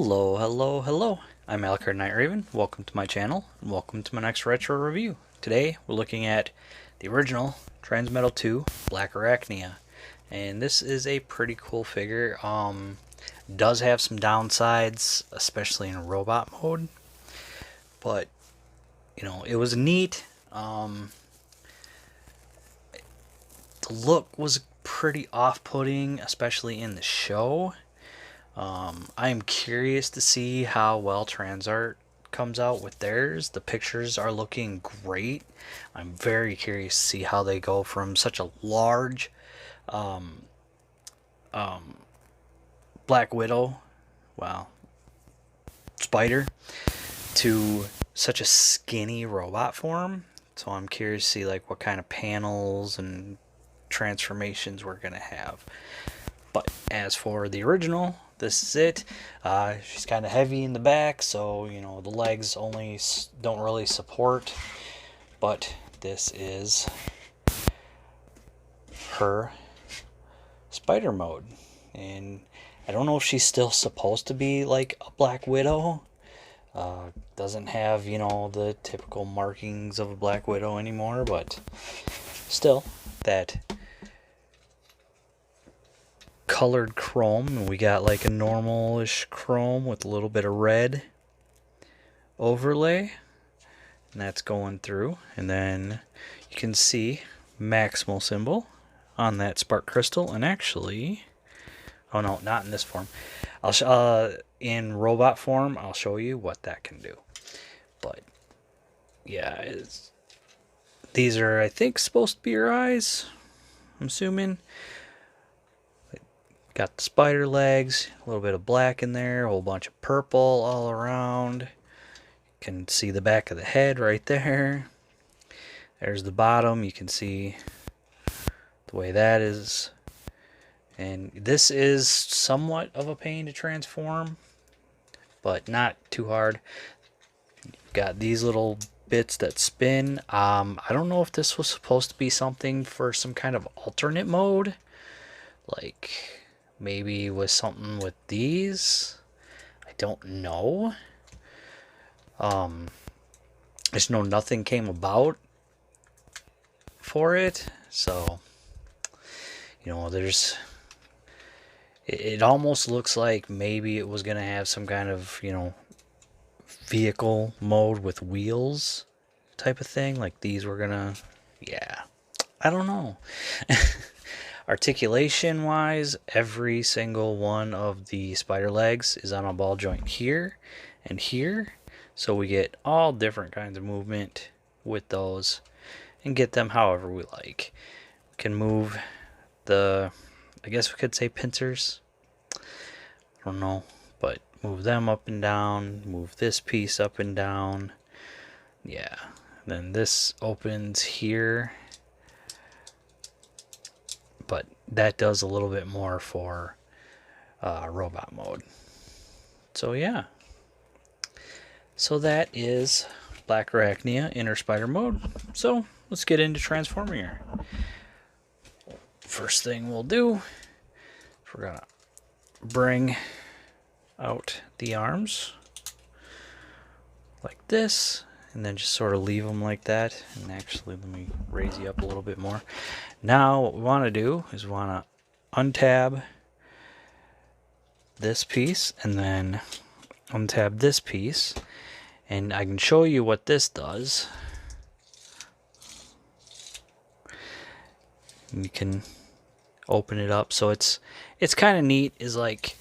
Hello, hello, hello. I'm Alucard Night Raven. Welcome to my channel, and welcome to my next retro review. Today, we're looking at the original Transmetal 2 Black Arachnia. And this is a pretty cool figure. Does have some downsides, especially in robot mode. But, you know, it was neat. The look was pretty off-putting, especially in the show. I am curious to see how well Transart comes out with theirs. The pictures are looking great. I'm very curious to see how they go from such a large Black Widow, wow, spider, to such a skinny robot form. So I'm curious to see like what kind of panels and transformations we're gonna have. But as for the original, this is it. She's kind of heavy in the back, so you know the legs only don't really support. But this is her spider mode, and I don't know if she's still supposed to be like a Black Widow. Doesn't have, you know, the typical markings of a Black Widow anymore, but still that colored chrome, and we got like a normal-ish chrome with a little bit of red overlay, and that's going through. And then you can see maximal symbol on that spark crystal. And actually, oh no, not in this form. In robot form, I'll show you what that can do. But yeah, these are, I think, supposed to be her eyes, I'm assuming. Got the spider legs, a little bit of black in there, a whole bunch of purple all around. You can see the back of the head right there. There's the bottom. You can see the way that is. And this is somewhat of a pain to transform, but not too hard. Got these little bits that spin. I don't know if this was supposed to be something for some kind of alternate mode. Like maybe with something with these. I don't know. I just know nothing came about for it. So, you know, it almost looks like maybe it was going to have some kind of, you know, vehicle mode with wheels type of thing. Like these were going to, yeah, I don't know. Articulation wise, every single one of the spider legs is on a ball joint here and here, so we get all different kinds of movement with those and get them however we like. We can move the, I guess we could say pincers, I don't know, but move them up and down, move this piece up and down. Yeah, then this opens here, but that does a little bit more for robot mode. So yeah, so that is Black Arachnia in her spider mode. So let's get into transforming her. First thing we'll do is we're gonna bring out the arms like this, and then just sort of leave them like that. And actually, let me raise you up a little bit more. Now what we want to do is we want to untab this piece and then untab this piece, and I can show you what this does. You can open it up, so it's kind of neat. Is like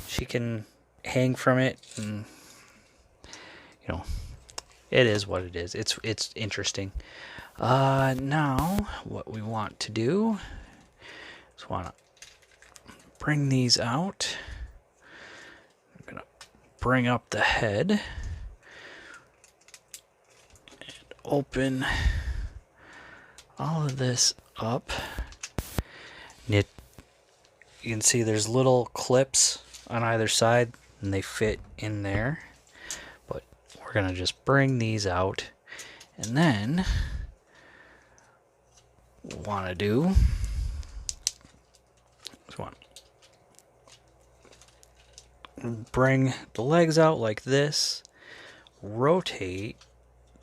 she can hang from it, and you know, it is what it is. It's interesting. Now what we want to do is want to bring these out. I'm gonna bring up the head and open all of this up. And you can see there's little clips on either side, and they fit in there. But we're gonna just bring these out, and then want to do is want bring the legs out like this, rotate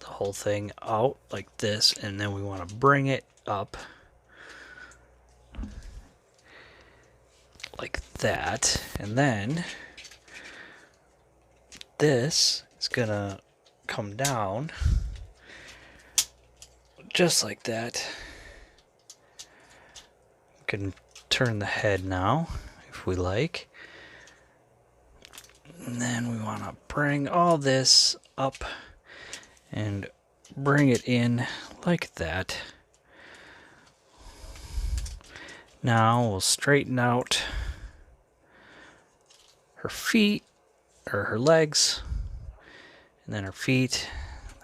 the whole thing out like this, and then we want to bring it up like that, and then this is gonna come down just like that. We can turn the head now if we like, and then we want to bring all this up and bring it in like that. Now we'll straighten out her feet, or her legs, and then her feet,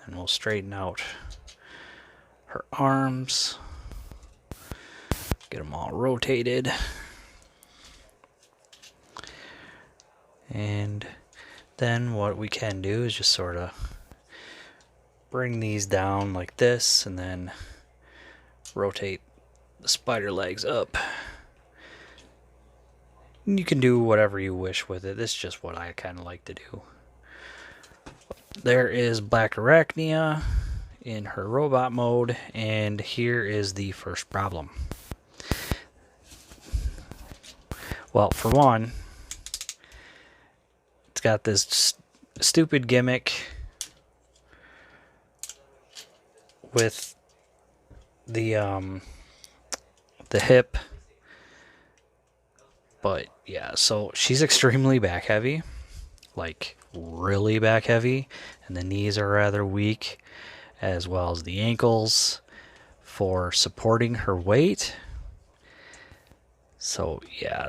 and we'll straighten out her arms, get them all rotated, and then what we can do is just sort of bring these down like this, and then rotate the spider legs up. You can do whatever you wish with it. This is just what I kind of like to do. There is Black Arachnia in her robot mode, and here is the first problem. Well, for one, it's got this stupid gimmick with the hip. But yeah, so she's extremely back heavy, like really back heavy, and the knees are rather weak, as well as the ankles for supporting her weight. So yeah,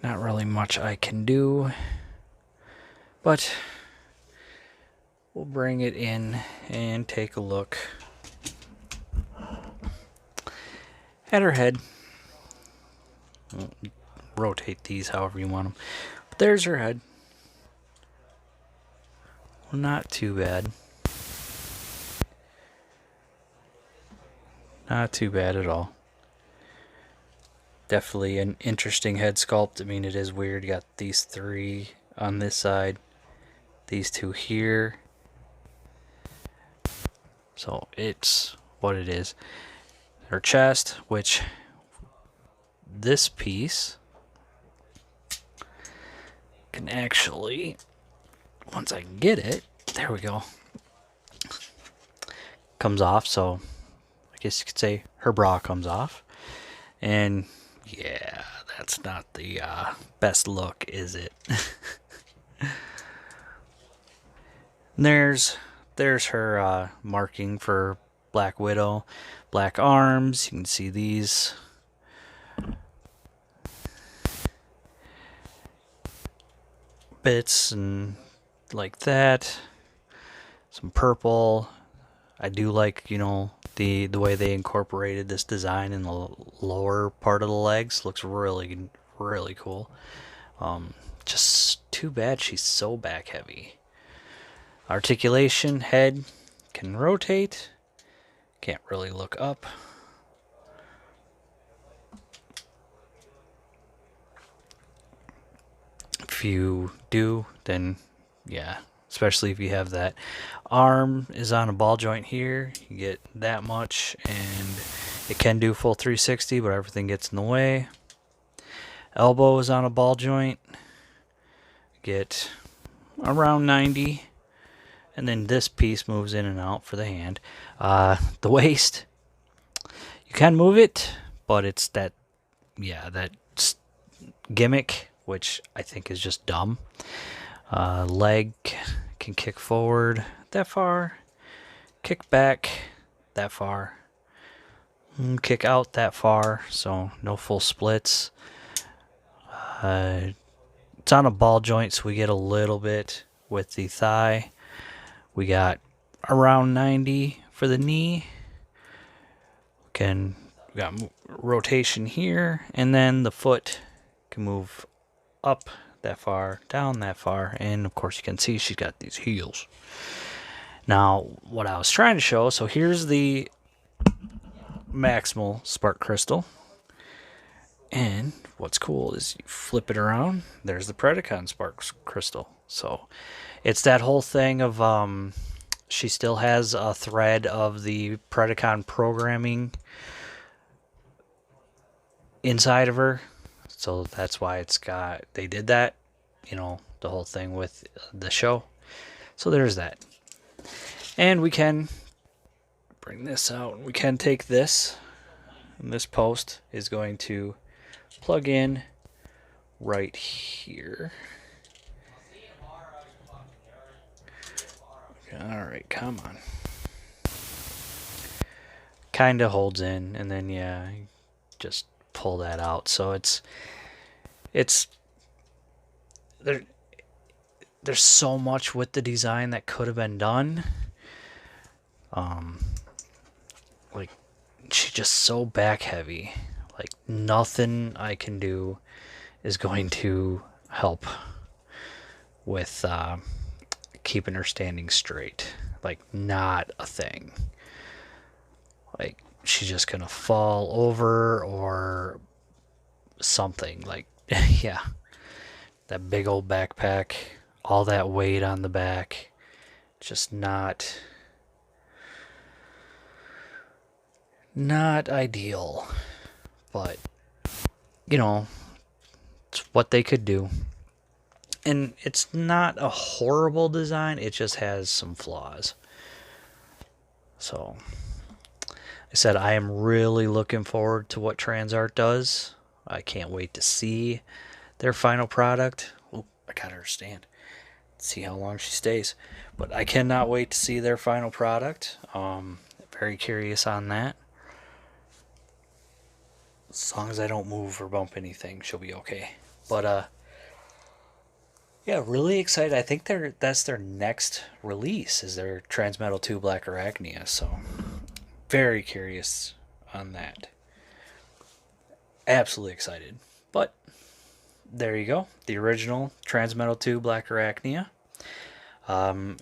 not really much I can do, but we'll bring it in and take a look at her head. Rotate these however you want them. But there's her head. Well, not too bad. Not too bad at all. Definitely an interesting head sculpt. I mean, it is weird. You got these three on this side, these two here. So it's what it is. Her chest, which this piece can actually, once I can get it, there we go, comes off. So I guess you could say her bra comes off. And yeah, that's not the best look, is it? There's her marking for Black Widow. Black arms, you can see these. Bits and like that. Some purple. I do like, the way they incorporated this design in the lower part of the legs. Looks really, really cool. Just too bad she's so back heavy. Articulation, head can rotate. Can't really look up. If you do, then yeah, especially if you have that arm is on a ball joint here, you get that much, and it can do full 360, but everything gets in the way. Elbow is on a ball joint, get around 90, and then this piece moves in and out for the hand. The waist, you can move it, but it's that gimmick, which I think is just dumb. Leg can kick forward that far, kick back that far, kick out that far, so no full splits. It's on a ball joint, so we get a little bit with the thigh. We got around 90 for the knee. We got rotation here, and then the foot can move up that far, down that far, and of course you can see she's got these heels. Now, what I was trying to show, so here's the maximal spark crystal, And what's cool is you flip it around, there's the Predacon Sparks crystal. So it's that whole thing of she still has a thread of the Predacon programming inside of her. So that's why they did that, the whole thing with the show. So there's that. And we can bring this out. We can take this, and this post is going to plug in right here. Alright, come on. Kind of holds in, and then yeah, just pull that out. So it's there's so much with the design that could have been done. Like, she's just so back heavy. Like, nothing I can do is going to help with keeping her standing straight. Like, not a thing. Like, she's just gonna fall over or something. Like, yeah, that big old backpack, all that weight on the back, just not ideal. But it's what they could do. And it's not a horrible design, it just has some flaws. So I said I am really looking forward to what Transart does. I can't wait to see their final product. Oh, I got her stand. See how long she stays. But I cannot wait to see their final product. Very curious on that. As long as I don't move or bump anything, she'll be okay. But yeah, really excited. I think that's their next release, is their Transmetal 2 Black Arachnia. So very curious on that. Absolutely excited. But there you go, the original Transmetal 2 Black Arachnia. I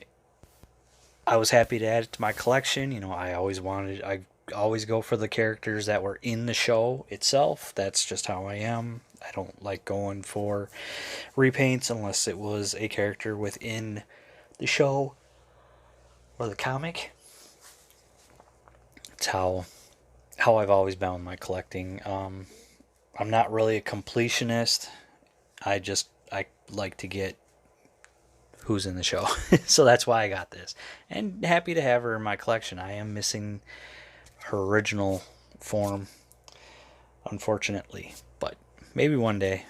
was happy to add it to my collection. I always go for the characters that were in the show itself. That's just how I am. I don't like going for repaints unless it was a character within the show or the comic. It's how I've always been with my collecting. I'm not really a completionist. I like to get who's in the show. So that's why I got this. And happy to have her in my collection. I am missing her original form, unfortunately. But maybe one day.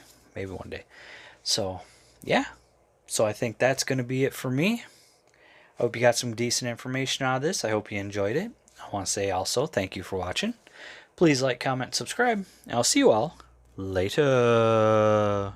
So, yeah. So I think that's going to be it for me. I hope you got some decent information out of this. I hope you enjoyed it. I want to say also thank you for watching. Please like, comment, subscribe, and I'll see you all later.